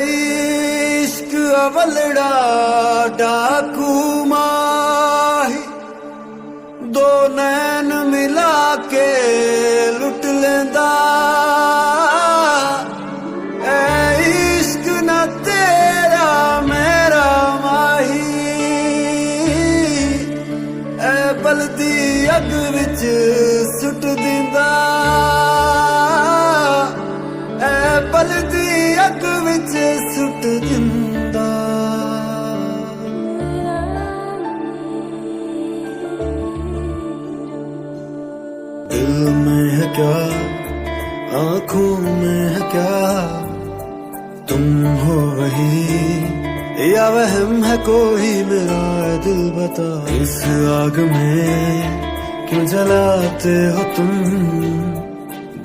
इश्क अवलड़ा डाकू माही, दो नैन मिला के लुट लेंदा। इश्क न तेरा मेरा माही, बलदी अग विच सुट दिंदा। बलदी अग विच सुट दिंदा। दिल में है क्या, आंखों में है क्या, तुम हो वही या वहम है कोई मेरा दिल बता। इस आग में क्यों जलाते हो तुम,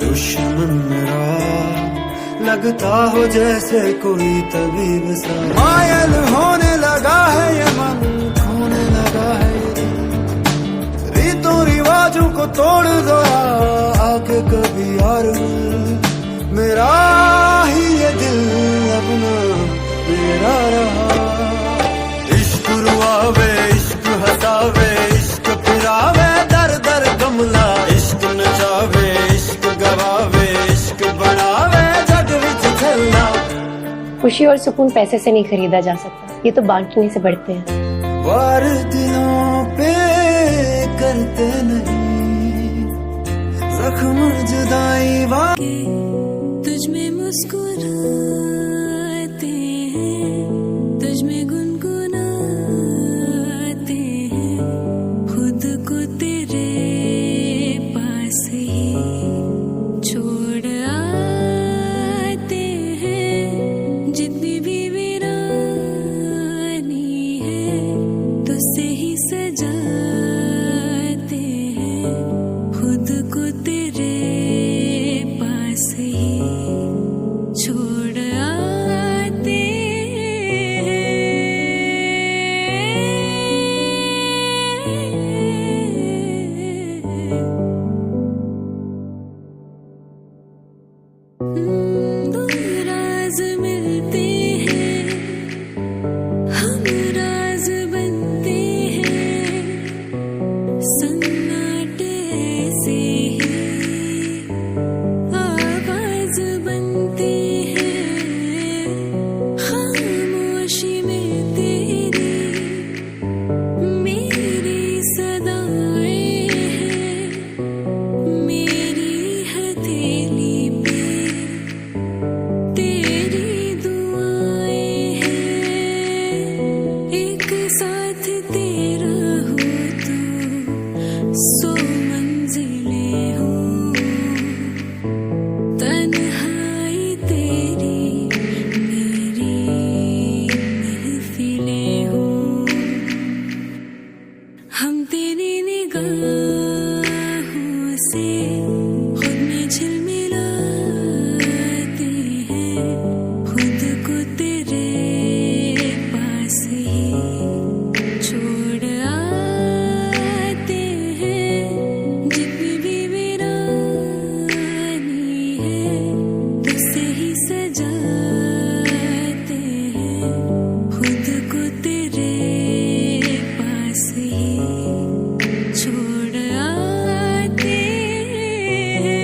दुश्मन मेरा लगता हो जैसे कोई तबीब सा। मायल होने लगा है ये मन, खोने लगा है ये दिल। रीतों रिवाजों को तोड़ दो आके कभी यार, मेरा ही ये दिल अपना मेरा रहा। इश्क रुआवे, इश्क हसावे, इश्क फिरावे, दर दर गमला। इश्क नचावे, इश्क गवावे, इश्क बनावे। खुशी और सुकून पैसे से नहीं खरीदा जा सकता, ये तो बांटने से बढ़ते हैं। वार दिलों पे करते नहीं जख्म जुदाई वाके, तुझ में मुस्कुराते हैं, तुझ में गुनगुनाते हैं, खुद को तेरे पास ही छोड़ आते हैं। जितनी भी वीरानी है तुझसे ही सजाते हैं, खुद को तेरे पास ही छोड़ आते हैं। दो राज मिलते हैं, हम राज बनते हैं, सन्नाटे से ही आवाज बनते हैं। खामोशी में तेरी मेरी सदाएं हैं, मेरी हथेली पे तेरी दुआएं हैं। एक साथ तेरा हो तो सौ मंजिलें हो, तन्हाई तेरी मेरी महफिलें हो। हम तेरी निगाहों से खुद में झिलमिलाते हैं, खुद को तेरे पास ही छोड़ आते हैं। जितनी भी वीरानी है तुझसे ही सजाते हैं, खुद को तेरे पास ही छोड़ आते हैं।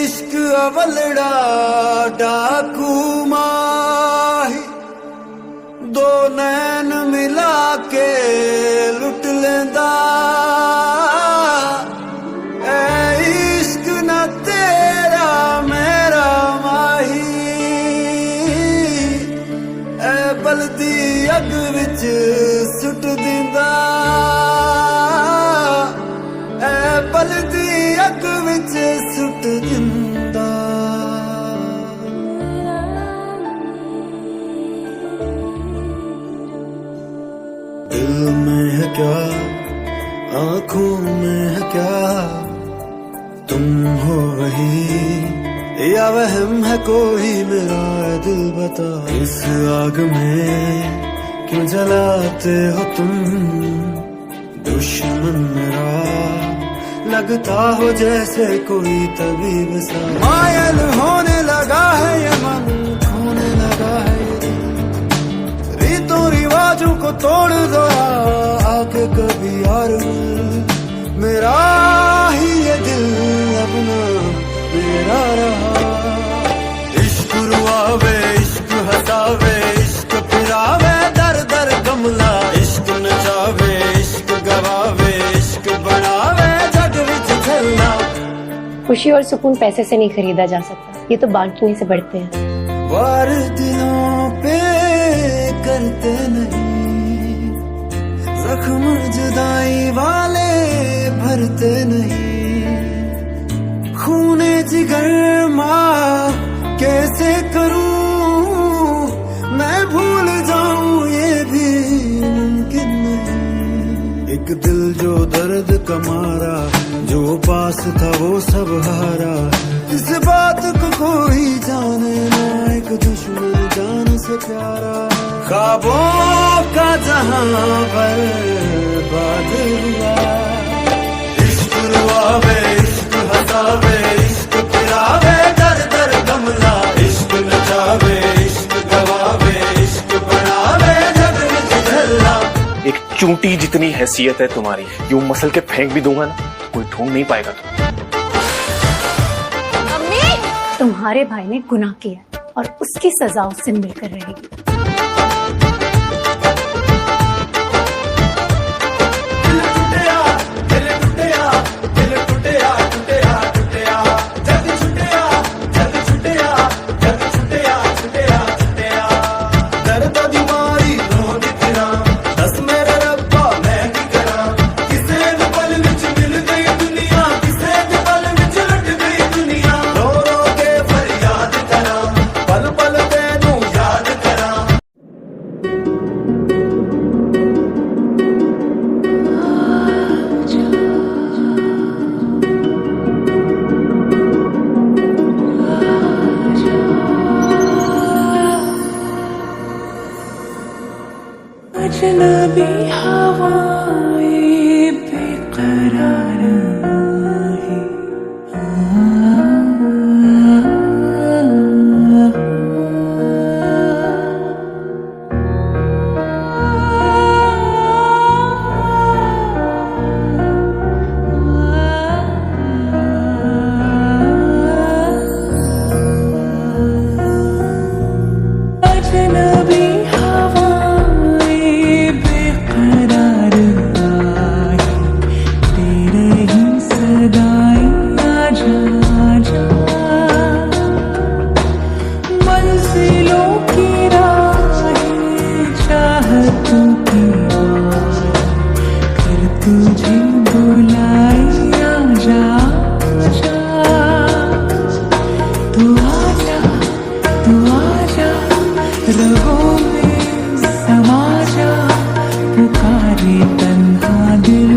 इश्क अवलड़ा डाकू माही, दो नैन मिला के लुट लेंदा। इश्क न तेरा मेरा माही, बलदी अग विच सुट दिंदा। बलदी अग विच सुट दिंदा। दिल में है क्या, आंखों में है क्या, तुम हो वही या वहम है कोई मेरा दिल बता। इस आग में क्यों जलाते हो तुम दुश्मन मेरा, लगता हो जैसे कोई तबीब सा। मायल होने लगा है ये मन, खोने लगा है ये दिल, रीतों रिवाजों को तोड़ दो आके कभी यार, मेरा ही ये दिल अपना मेरा रहा। इश्क रुआवे, इश्क हसावे, इश्क फिरावे, दर दर गमला, इश्क नचावे, इश्क गवावे, इश्क बनावे, जग विच झलना। खुशी और सुकून पैसे से नहीं खरीदा जा सकता, ये तो बांटने से बढ़ते हैं। वार दिलों पे करते नहीं, जख्म जुदाई वाले भरते नहीं, खूने जिगर माँ कैसे करूं मैं भूल जाऊं ये भी मुमकिन नहीं। एक दिल जो दर्द का मारा, जो पास था वो सब हारा, इस बात को कोई जाने ना, एक दुश्मन जान से प्यारा। ख्वाबों का जहां बर्बाद हुआ, इश्क रुआवे, इश्क हसावे, इश्क फिरावे, दर दर गमला, इश्क नचावे, इश्क गवावे, इश्क बनावे, जग विच झलना। एक चूंटी जितनी हैसियत है तुम्हारी, यूं मसल के फेंक भी दूंगा ना, कोई ढूंढ नहीं पाएगा तुम। तुम्हारे भाई ने गुनाह किया और उसकी सजा उससे मिलकर रहेगी। अजनबी हवाएं बेकरार है, अजनबी तुझे बुलाया जा, तू आजा, तू आजा, रगों में समा जा, पुकारे तन्हा दिल